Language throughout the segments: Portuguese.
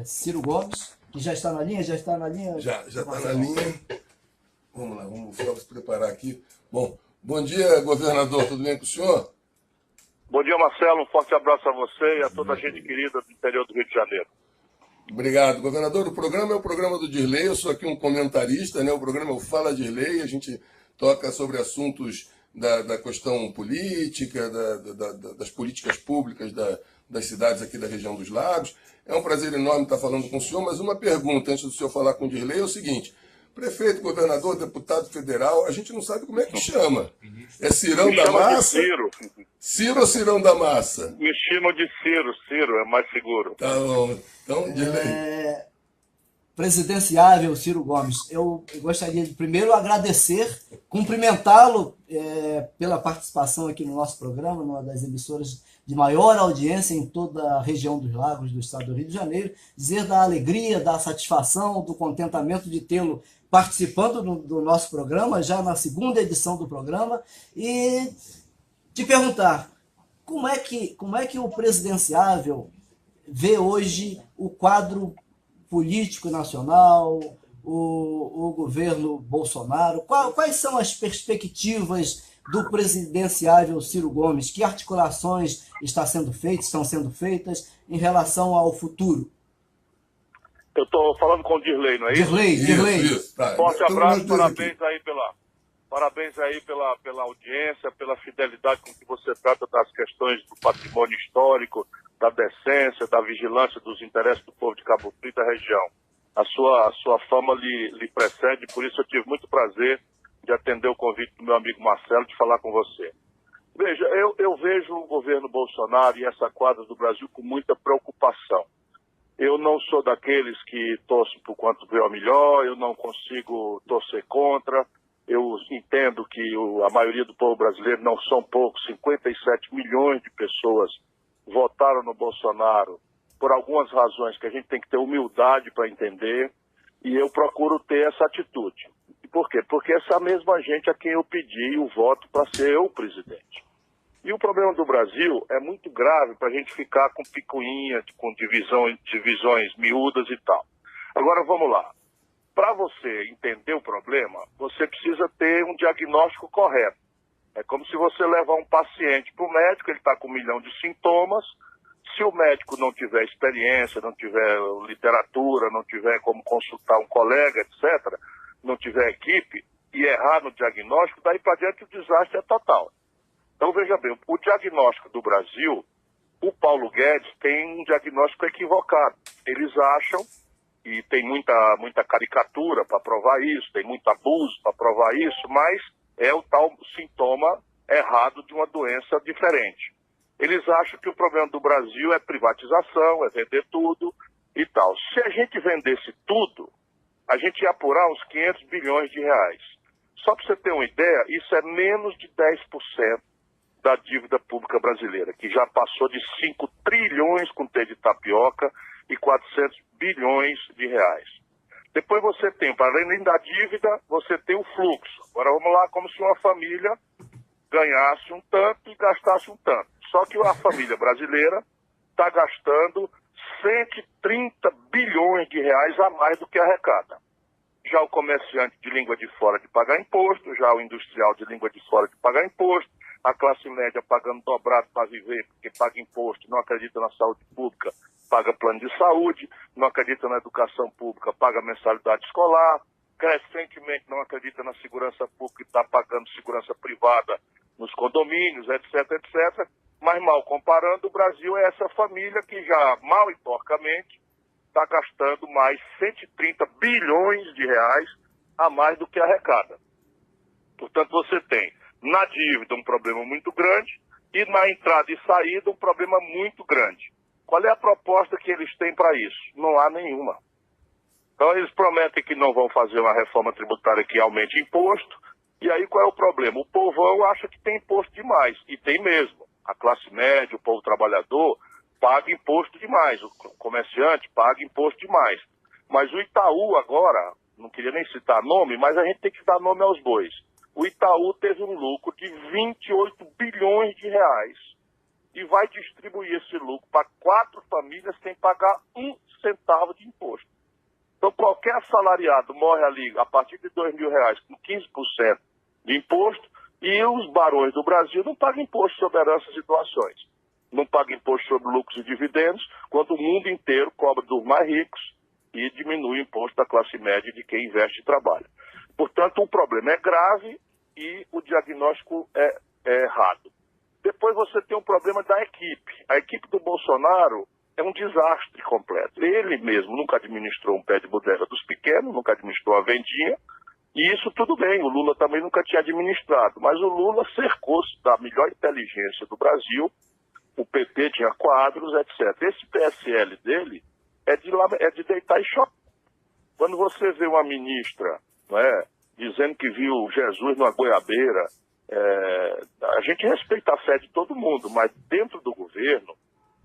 Ciro Gomes, que já está na linha, Já está na linha. Vamos lá, vamos só se preparar aqui. Bom dia, governador, tudo bem com o senhor? Bom dia, Marcelo, um forte abraço a você e a toda a gente querida do interior do Rio de Janeiro. Obrigado, governador. O programa é o programa do Dirley, eu sou aqui um comentarista, né? O programa é o Fala Dirley, a gente toca sobre assuntos da questão política, das políticas públicas das cidades aqui da região dos Lagos. É um prazer enorme estar falando com o senhor, mas uma pergunta antes do senhor falar com o Dirley é o seguinte: prefeito, governador, deputado federal, a gente não sabe como é que chama. É Cirão da Massa? Ciro. Ciro ou Cirão da Massa? Me chamam de Ciro, Ciro é mais seguro. Tá bom, então Dirley. Presidenciável Ciro Gomes, eu gostaria de primeiro agradecer, cumprimentá-lo pela participação aqui no nosso programa, numa das emissoras de maior audiência em toda a região dos Lagos do estado do Rio de Janeiro, dizer da alegria, da satisfação, do contentamento de tê-lo participando do nosso programa, já na segunda edição do programa, e te perguntar, como é que o presidenciável vê hoje o quadro político nacional, o governo Bolsonaro? Quais são as perspectivas do presidenciável Ciro Gomes? Que articulações estão sendo feitas em relação ao futuro? Eu estou falando com o Dirley, não é isso? Dirley. Isso. Tá. Forte abraço, parabéns aí pela audiência, pela fidelidade com que você trata das questões do patrimônio histórico, da decência, da vigilância dos interesses do povo de Cabo Frio e da região. A sua fama lhe precede, por isso eu tive muito prazer de atender o convite do meu amigo Marcelo de falar com você. Veja, eu vejo o governo Bolsonaro e essa quadra do Brasil com muita preocupação. Eu não sou daqueles que torcem por quanto vê o melhor, eu não consigo torcer contra. Eu entendo que a maioria do povo brasileiro, não são poucos, 57 milhões de pessoas votaram no Bolsonaro por algumas razões que a gente tem que ter humildade para entender, e eu procuro ter essa atitude. E por quê? Porque essa mesma gente a quem eu pedi o voto para ser eu o presidente. E o problema do Brasil é muito grave para a gente ficar com picuinha, com divisões miúdas e tal. Agora vamos lá. Para você entender o problema, você precisa ter um diagnóstico correto. É como se você levar um paciente para o médico, ele está com 1 milhão de sintomas. Se o médico não tiver experiência, não tiver literatura, não tiver como consultar um colega, etc., não tiver equipe e errar no diagnóstico, daí para diante o desastre é total. Então, veja bem, o diagnóstico do Brasil, o Paulo Guedes tem um diagnóstico equivocado. Eles acham, e tem muita caricatura para provar isso, tem muito abuso para provar isso, mas é o tal sintoma errado de uma doença diferente. Eles acham que o problema do Brasil é privatização, é vender tudo e tal. Se a gente vendesse tudo, a gente ia apurar uns 500 bilhões de reais. Só para você ter uma ideia, isso é menos de 10% da dívida pública brasileira, que já passou de 5 trilhões com T de tapioca e 400 bilhões de reais. Depois você tem, para além da dívida, você tem o fluxo. Agora vamos lá, como se uma família ganhasse um tanto e gastasse um tanto. Só que a família brasileira está gastando 130 bilhões de reais a mais do que arrecada. Já o comerciante de língua de fora de pagar imposto, já o industrial de língua de fora de pagar imposto, a classe média pagando dobrado para viver, porque paga imposto, não acredita na saúde pública, paga plano de saúde, não acredita na educação pública, paga mensalidade escolar, crescentemente não acredita na segurança pública e está pagando segurança privada nos condomínios, etc, etc. Mas, mal comparando, o Brasil é essa família que já, mal e porcamente, está gastando mais 130 bilhões de reais a mais do que arrecada. Portanto, você tem na dívida um problema muito grande e na entrada e saída um problema muito grande. Qual é a proposta que eles têm para isso? Não há nenhuma. Então eles prometem que não vão fazer uma reforma tributária que aumente imposto, e aí qual é o problema? O povão acha que tem imposto demais, e tem mesmo. A classe média, o povo trabalhador, paga imposto demais, o comerciante paga imposto demais. Mas o Itaú agora, não queria nem citar nome, mas a gente tem que dar nome aos bois. O Itaú teve um lucro de 28 bilhões de reais e vai distribuir esse lucro para 4 famílias sem pagar 1 centavo de imposto. Então, qualquer assalariado morre ali a partir de R$2.000 com 15% de imposto, e os barões do Brasil não pagam imposto sobre heranças e doações. Não pagam imposto sobre lucros e dividendos, quando o mundo inteiro cobra dos mais ricos e diminui o imposto da classe média de quem investe e trabalha. Portanto, o problema é grave e o diagnóstico é errado. Depois você tem um problema da equipe. A equipe do Bolsonaro é um desastre completo. Ele mesmo nunca administrou um pé de bodega dos pequenos, nunca administrou a vendinha, e isso tudo bem, o Lula também nunca tinha administrado, mas o Lula cercou-se da melhor inteligência do Brasil, o PT tinha quadros, etc. Esse PSL dele é de deitar e chorar. Quando você vê uma ministra, não é, dizendo que viu Jesus numa goiabeira, a gente respeita a fé de todo mundo, mas dentro do governo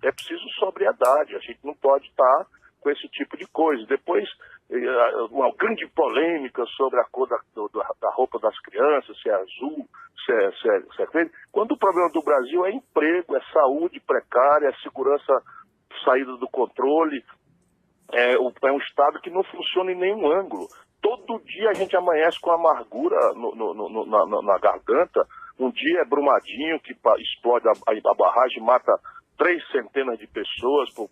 é preciso sobriedade, a gente não pode estar com esse tipo de coisa. Depois, uma grande polêmica sobre a cor da roupa das crianças, se é azul, se é verde, quando o problema do Brasil é emprego, é saúde precária, é segurança saída do controle, é um Estado que não funciona em nenhum ângulo. Todo dia a gente amanhece com amargura na garganta. Um dia é Brumadinho, que explode a barragem, mata 3 centenas de pessoas por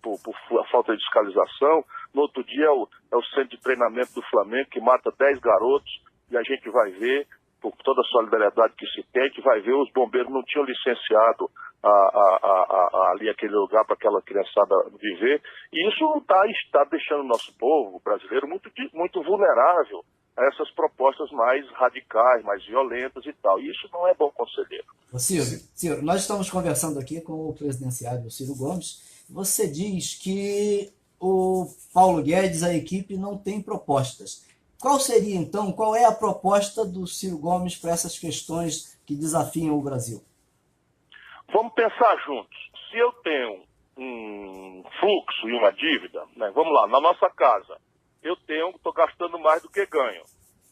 falta de fiscalização. No outro dia é o centro de treinamento do Flamengo, que mata 10 garotos, e a gente vai ver, por toda a solidariedade que se tem, que vai ver os bombeiros não tinham licenciado ali aquele lugar para aquela criançada viver. E isso está deixando o nosso povo brasileiro muito vulnerável a essas propostas mais radicais, mais violentas e tal. E isso não é bom, conselheiro. Ciro, nós estamos conversando aqui com o presidenciável Ciro Gomes. Você diz que o Paulo Guedes, a equipe, não tem propostas. Qual seria, então, qual é a proposta do Ciro Gomes para essas questões que desafiam o Brasil? Vamos pensar juntos. Se eu tenho um fluxo e uma dívida, né, vamos lá, na nossa casa, eu estou gastando mais do que ganho.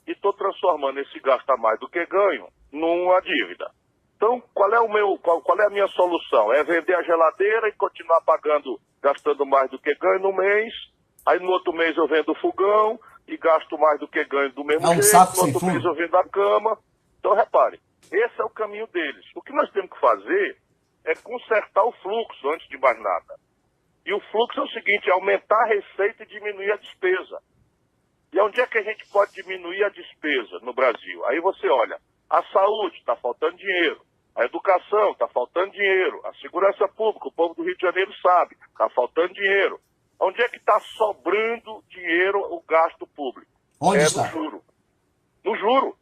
E estou transformando esse gasto a mais do que ganho numa dívida. Então, qual é a minha solução? É vender a geladeira e continuar gastando mais do que ganho no mês. Aí no outro mês eu vendo o fogão e gasto mais do que ganho do mesmo jeito. No outro mês eu vendo a cama. Então, repare, esse é o caminho deles. O que nós temos que fazer é consertar o fluxo antes de mais nada. E o fluxo é o seguinte, é aumentar a receita e diminuir a despesa. E onde é que a gente pode diminuir a despesa no Brasil? Aí você olha, a saúde está faltando dinheiro, a educação está faltando dinheiro, a segurança pública, o povo do Rio de Janeiro sabe, está faltando dinheiro. Onde é que está sobrando dinheiro o gasto público? Onde está? No juro. No juro.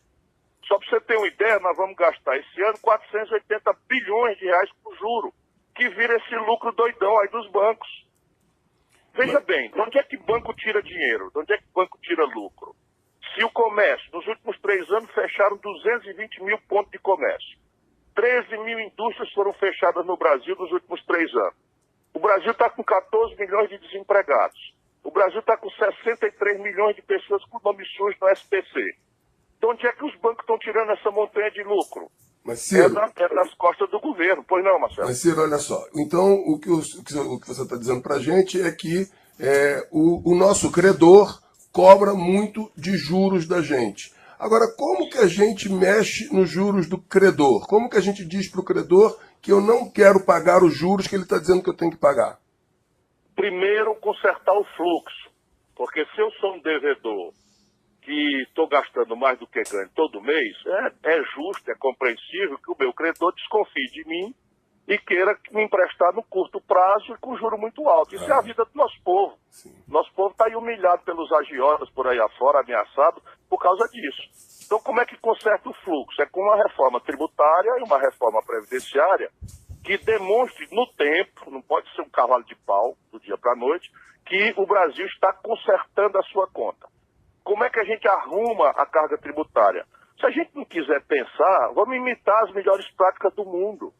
Só para você ter uma ideia, nós vamos gastar esse ano 480 bilhões de reais por juro, que vira esse lucro doidão aí dos bancos. Veja bem, de onde é que banco tira dinheiro? De onde é que banco tira lucro? Se o comércio, nos últimos 3 anos, fecharam 220 mil pontos de comércio. 13 mil indústrias foram fechadas no Brasil nos últimos 3 anos. O Brasil está com 14 milhões de desempregados. O Brasil está com 63 milhões de pessoas com nome sujo no SPC. De onde é que os bancos estão tirando essa montanha de lucro? Mas, Ciro, é das costas do governo. Pois não, Marcelo? Mas, Ciro, olha só. Então, o que você está dizendo para a gente é que o nosso credor cobra muito de juros da gente. Agora, como que a gente mexe nos juros do credor? Como que a gente diz para o credor que eu não quero pagar os juros que ele está dizendo que eu tenho que pagar? Primeiro, consertar o fluxo. Porque se eu sou um devedor que estou gastando mais do que ganho todo mês, é justo, é compreensível que o meu credor desconfie de mim e queira me emprestar no curto prazo e com juro muito alto. Isso é a vida do nosso povo. Sim. Nosso povo está aí humilhado pelos agiotas por aí afora, ameaçado por causa disso. Então, como é que conserta o fluxo? É com uma reforma tributária e uma reforma previdenciária que demonstre no tempo, não pode ser um cavalo de pau do dia para a noite, que o Brasil está consertando a sua conta. Como é que a gente arruma a carga tributária? Se a gente não quiser pensar, vamos imitar as melhores práticas do mundo.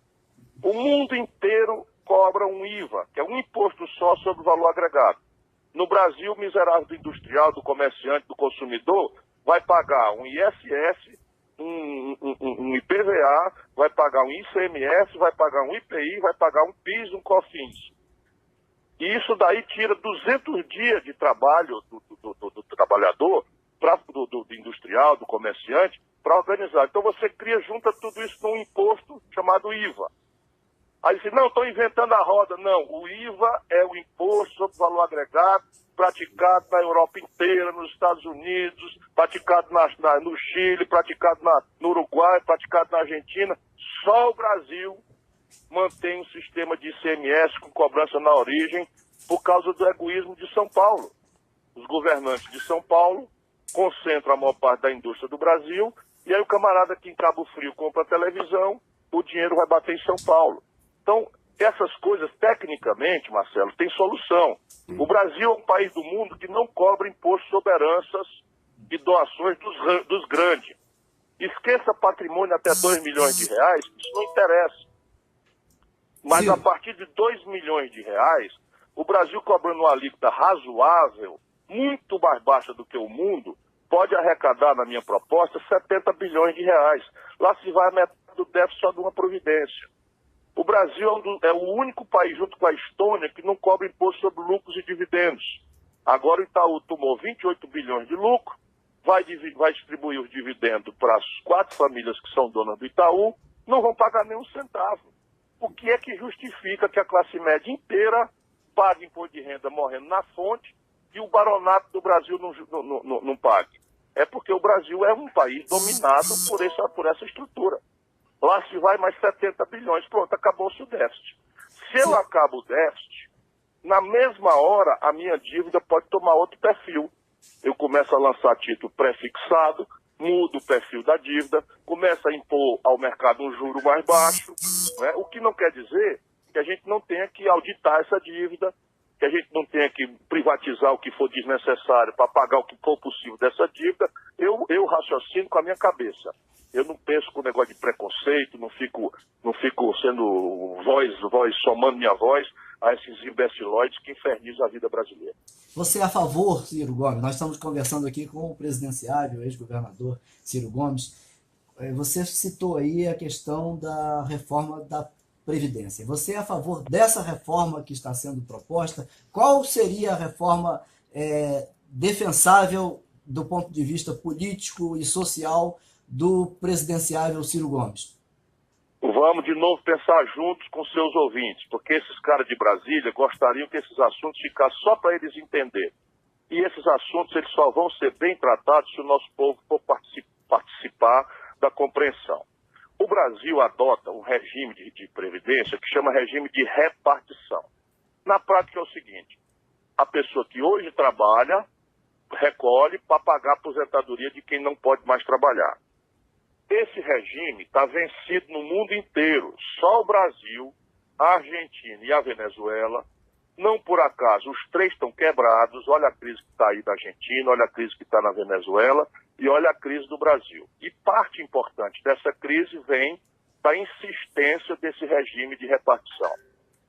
O mundo inteiro cobra um IVA, que é um imposto só sobre o valor agregado. No Brasil, o miserável do industrial, do comerciante, do consumidor, vai pagar um ISS um IPVA, vai pagar um ICMS, vai pagar um IPI, vai pagar um PIS, um COFINS. E isso daí tira 200 dias de trabalho do trabalhador, do industrial, do comerciante, para organizar. Então você junta tudo isso num imposto chamado IVA. Aí você, não, estou inventando a roda. Não, o IVA é o imposto sobre valor agregado praticado na Europa inteira, nos Estados Unidos, praticado no Chile, praticado no Uruguai, praticado na Argentina. Só o Brasil mantém um sistema de ICMS com cobrança na origem por causa do egoísmo de São Paulo. Os governantes de São Paulo concentram a maior parte da indústria do Brasil e aí o camarada aqui em Cabo Frio compra a televisão, o dinheiro vai bater em São Paulo. Então, essas coisas, tecnicamente, Marcelo, tem solução. O Brasil é um país do mundo que não cobra imposto sobre heranças e doações dos grandes. Esqueça patrimônio até 2 milhões de reais, isso não interessa. Mas Sim. A partir de 2 milhões de reais, o Brasil cobrando uma alíquota razoável, muito mais baixa do que o mundo, pode arrecadar, na minha proposta, 70 bilhões de reais. Lá se vai a metade do déficit só de uma providência. O Brasil é o único país, junto com a Estônia, que não cobra imposto sobre lucros e dividendos. Agora o Itaú tomou 28 bilhões de lucro, vai distribuir os dividendos para as 4 famílias que são donas do Itaú, não vão pagar nem um centavo. O que é que justifica que a classe média inteira pague imposto de renda morrendo na fonte e o baronato do Brasil não pague? É porque o Brasil é um país dominado por essa estrutura. Lá se vai mais 70 bilhões, pronto, acabou-se o déficit. Se eu acabo o déficit, na mesma hora a minha dívida pode tomar outro perfil. Eu começo a lançar título pré-fixado, mudo o perfil da dívida, começo a impor ao mercado um juro mais baixo, né? O que não quer dizer que a gente não tenha que auditar essa dívida, que a gente não tenha que privatizar o que for desnecessário para pagar o que for possível dessa dívida. Eu raciocino com a minha cabeça. Eu não penso com o negócio de preconceito, não fico sendo somando minha voz a esses imbecilóides que infernizam a vida brasileira. Você é a favor, Ciro Gomes? Nós estamos conversando aqui com o presidenciável, ex-governador Ciro Gomes. Você citou aí a questão da reforma da Previdência. Você é a favor dessa reforma que está sendo proposta? Qual seria a reforma defensável do ponto de vista político e social do presidenciável Ciro Gomes? Vamos de novo pensar juntos com seus ouvintes, porque esses caras de Brasília gostariam que esses assuntos ficassem só para eles entenderem. E esses assuntos eles só vão ser bem tratados se o nosso povo for participar da compreensão. O Brasil adota um regime de previdência que chama regime de repartição. Na prática é o seguinte: a pessoa que hoje trabalha recolhe para pagar a aposentadoria de quem não pode mais trabalhar. Esse regime está vencido no mundo inteiro. Só o Brasil, a Argentina e a Venezuela, não por acaso, os 3 estão quebrados. Olha a crise que está aí da Argentina, olha a crise que está na Venezuela e olha a crise do Brasil. E parte importante dessa crise vem da insistência desse regime de repartição.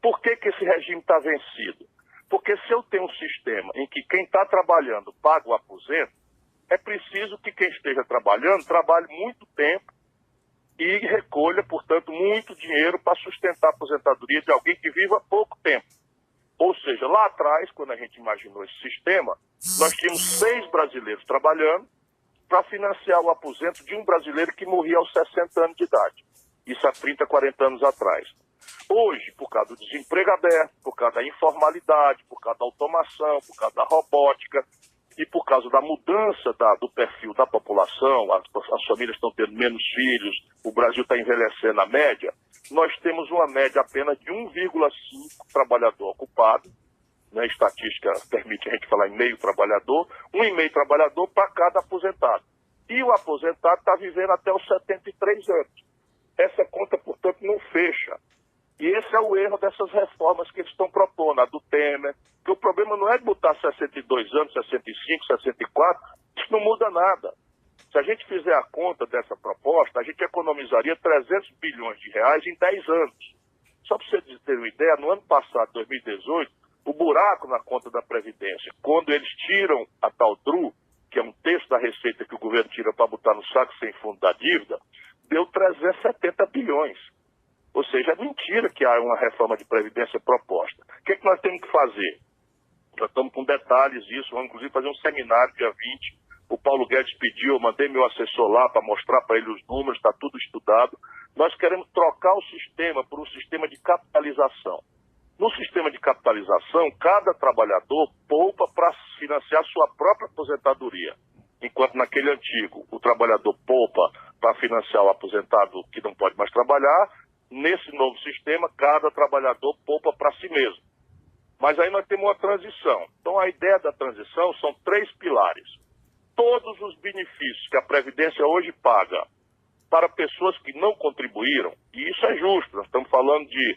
Por que esse regime está vencido? Porque se eu tenho um sistema em que quem está trabalhando paga o aposento, é preciso que quem esteja trabalhando trabalhe muito tempo e recolha, portanto, muito dinheiro para sustentar a aposentadoria de alguém que viva pouco tempo. Ou seja, lá atrás, quando a gente imaginou esse sistema, nós tínhamos 6 brasileiros trabalhando para financiar o aposento de um brasileiro que morria aos 60 anos de idade. Isso há 30, 40 anos atrás. Hoje, por causa do desemprego aberto, por causa da informalidade, por causa da automação, por causa da robótica, e por causa da mudança do perfil da população, as famílias estão tendo menos filhos, o Brasil está envelhecendo a média, nós temos uma média apenas de 1,5 trabalhador ocupado, né, a estatística permite a gente falar em meio trabalhador, 1,5 trabalhador para cada aposentado. E o aposentado está vivendo até os 73 anos. Essa conta, portanto, não fecha. E esse é o erro dessas reformas que eles estão propondo, a do Temer, que o problema não é de botar 62 anos, 65, 64, isso não muda nada. Se a gente fizer a conta dessa proposta, a gente economizaria 300 bilhões de reais em 10 anos. Só para você ter uma ideia, no ano passado, 2018, o buraco na conta da Previdência, quando eles tiram a tal DRU, que é 1/3 terço da receita que o governo tira para botar no saco sem fundo da dívida, deu 370 bilhões. Ou seja, é mentira que há uma reforma de Previdência proposta. O que nós temos que fazer? Nós estamos com detalhes disso, vamos inclusive fazer um seminário dia 20. O Paulo Guedes pediu, eu mandei meu assessor lá para mostrar para ele os números, está tudo estudado. Nós queremos trocar o sistema por um sistema de capitalização. No sistema de capitalização, cada trabalhador poupa para financiar sua própria aposentadoria. Enquanto naquele antigo, o trabalhador poupa para financiar o aposentado que não pode mais trabalhar, nesse novo sistema, cada trabalhador poupa para si mesmo. Mas aí nós temos uma transição. Então a ideia da transição são 3 pilares. Todos os benefícios que a Previdência hoje paga para pessoas que não contribuíram, e isso é justo, nós estamos falando de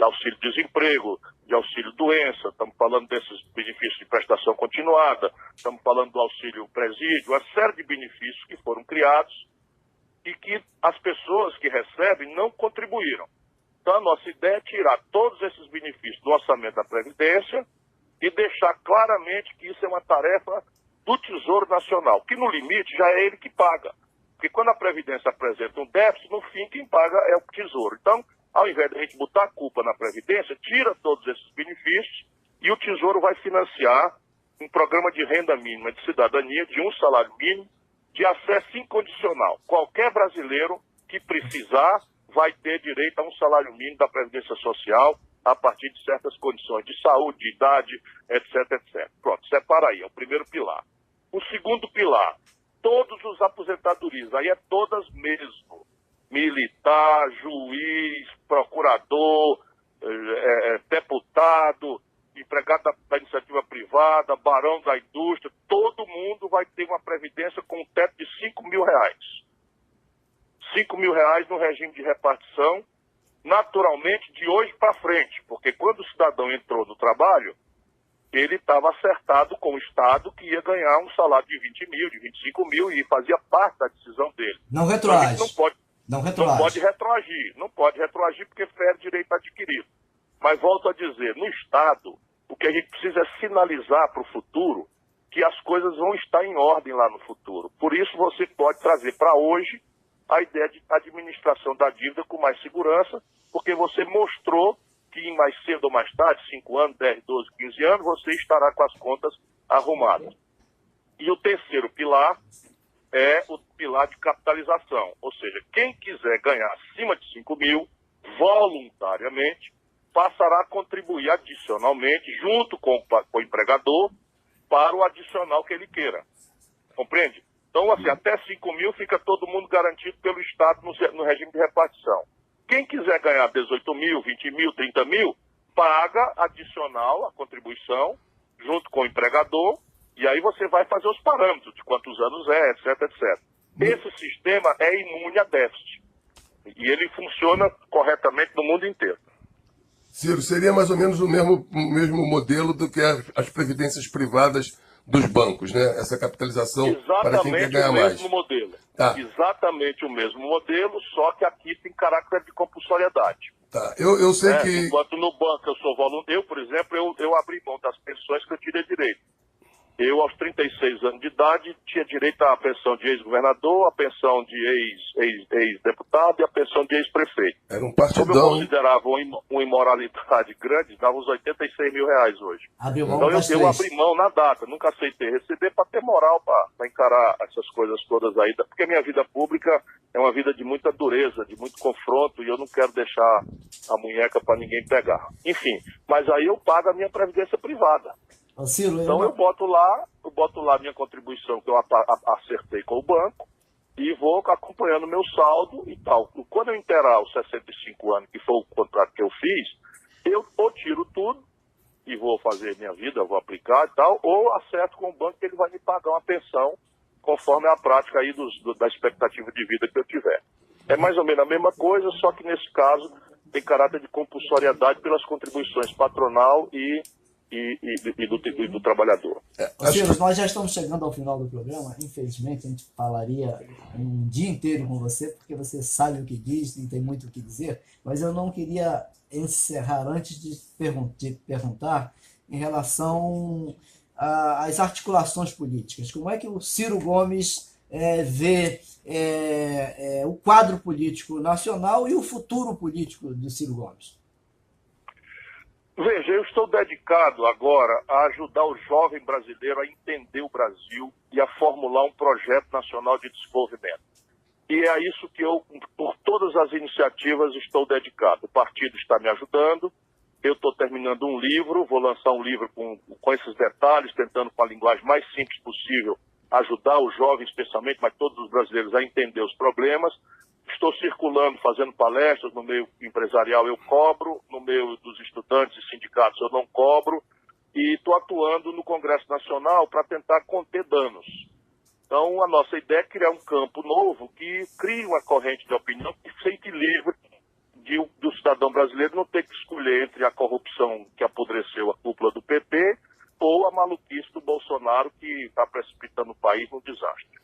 auxílio-desemprego, de auxílio-doença, estamos falando desses benefícios de prestação continuada, estamos falando do auxílio-presídio, uma série de benefícios que foram criados e que as pessoas que recebem não contribuíram. Então a nossa ideia é tirar todos esses benefícios do orçamento da Previdência e deixar claramente que isso é uma tarefa do Tesouro Nacional, que no limite já é ele que paga. Porque quando a Previdência apresenta um déficit, no fim quem paga é o Tesouro. Então, ao invés de a gente botar a culpa na Previdência, tira todos esses benefícios e o Tesouro vai financiar um programa de renda mínima de cidadania de um salário mínimo de acesso incondicional. Qualquer brasileiro que precisar vai ter direito a um salário mínimo da Previdência Social a partir de certas condições de saúde, de idade, etc, etc. Pronto, separa aí, é o primeiro pilar. O segundo pilar, todos os aposentadorias, aí é todas mesmo. Militar, juiz, procurador, deputado, empregado da iniciativa privada, barão da indústria, todo mundo vai ter uma previdência com um teto de R$5.000. R$5.000 no regime de repartição, naturalmente de hoje para frente, porque quando o cidadão entrou no trabalho, ele estava acertado com o Estado que ia ganhar um salário de 20 mil, de 25 mil, e fazia parte da decisão dele. Não retroage. Então, não pode retroagir. Não pode retroagir porque fere direito adquirido. Mas volto a dizer, no Estado, o que a gente precisa é sinalizar para o futuro que as coisas vão estar em ordem lá no futuro. Por isso você pode trazer para hoje a ideia de administração da dívida com mais segurança, porque você mostrou que em mais cedo ou mais tarde, 5 anos, 10, 12, 15 anos, você estará com as contas arrumadas. E o terceiro pilar é o pilar de capitalização, ou seja, quem quiser ganhar acima de 5 mil, voluntariamente, passará a contribuir adicionalmente, junto com o empregador, para o adicional que ele queira. Compreende? Então, assim, até 5 mil fica todo mundo garantido pelo Estado no regime de repartição. Quem quiser ganhar 18 mil, 20 mil, 30 mil, paga adicional a contribuição, junto com o empregador, e aí você vai fazer os parâmetros de quantos anos é, etc, etc. Esse sistema é imune a déficit. E ele funciona corretamente no mundo inteiro. Ciro, seria mais ou menos o mesmo modelo do que as previdências privadas dos bancos, né? Essa capitalização para quem quer ganhar mais. Exatamente o mesmo modelo. Tá. Exatamente o mesmo modelo, só que aqui tem caráter de compulsoriedade. Tá. Eu sei que... Enquanto no banco eu sou voluntário, por exemplo, eu abri mão das pensões que eu tirei direito. Eu, aos 36 anos de idade, tinha direito à pensão de ex-governador, à pensão de ex-deputado e à pensão de ex-prefeito. Era um Como eu partidão. considerava uma imoralidade grande, dava uns R$86 mil hoje. Então eu abri mão na data, nunca aceitei receber para ter moral para encarar essas coisas todas aí, porque a minha vida pública é uma vida de muita dureza, de muito confronto, e eu não quero deixar a munheca para ninguém pegar. Enfim, mas aí eu pago a minha previdência privada. Ciro, então eu boto lá a minha contribuição que eu acertei com o banco e vou acompanhando o meu saldo e tal. Quando eu inteirar os 65 anos, que foi o contrato que eu fiz, eu ou tiro tudo e vou fazer minha vida, vou aplicar e tal, ou acerto com o banco que ele vai me pagar uma pensão conforme a prática aí da expectativa de vida que eu tiver. É mais ou menos a mesma coisa, só que nesse caso tem caráter de compulsoriedade pelas contribuições patronal e do trabalhador. Ciro, nós já estamos chegando ao final do programa. Infelizmente, a gente falaria um dia inteiro com você, porque você sabe o que diz e tem muito o que dizer, mas eu não queria encerrar antes de perguntar em relação as articulações políticas? Como é que o Ciro Gomes vê o quadro político nacional e o futuro político de Ciro Gomes? Veja, eu estou dedicado agora a ajudar o jovem brasileiro a entender o Brasil e a formular um projeto nacional de desenvolvimento. E é a isso que eu, por todas as iniciativas, estou dedicado. O partido está me ajudando, eu estou terminando um livro, vou lançar um livro com esses detalhes, tentando com a linguagem mais simples possível ajudar os jovens, especialmente, mas todos os brasileiros a entender os problemas. Estou circulando, fazendo palestras no meio empresarial, eu cobro, no meio dos estudantes e sindicatos eu não cobro, e estou atuando no Congresso Nacional para tentar conter danos. Então, a nossa ideia é criar um campo novo que crie uma corrente de opinião que fique livre do cidadão brasileiro não ter que escolher entre a corrupção que apodreceu a cúpula do PT ou a maluquice do Bolsonaro que está precipitando o país no desastre.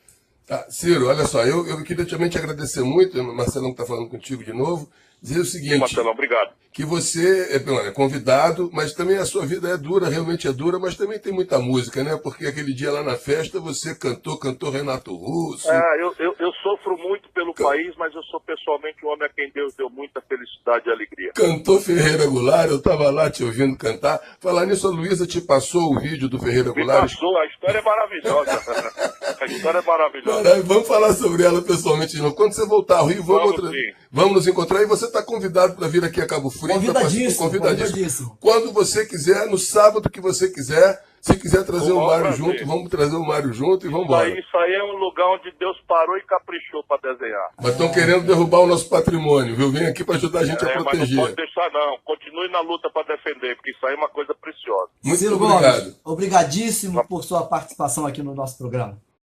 Ciro, olha só, eu queria também te agradecer muito, Marcelão que está falando contigo de novo, dizer o seguinte... Sim, Marcelão, obrigado. Que você é convidado, mas também a sua vida é dura, realmente é dura, mas também tem muita música, né? Porque aquele dia lá na festa você cantou Renato Russo. Eu sofro muito pelo país, mas eu sou pessoalmente um homem a quem Deus deu muita felicidade e alegria. Cantou Ferreira Goulart, eu estava lá te ouvindo cantar. Falar nisso, a Luísa te passou o vídeo do Ferreira Goulart? Me passou, a história é maravilhosa. A história é maravilhosa. Vamos falar sobre ela pessoalmente de novo. Quando você voltar ao Rio, vamos nos encontrar e você está convidado para vir aqui a Cabo Frio. Convidadíssimo. Quando você quiser, no sábado que você quiser, se quiser trazer o Mário junto, vamos trazer o Mário junto e vamos embora. Isso aí é um lugar onde Deus parou e caprichou para desenhar. Mas estão querendo derrubar o nosso patrimônio, viu? Vem aqui para ajudar a gente a proteger. Mas não pode deixar não, continue na luta para defender, porque isso aí é uma coisa preciosa. Muito Ciro obrigado. Gomes, obrigadíssimo por sua participação aqui no nosso programa.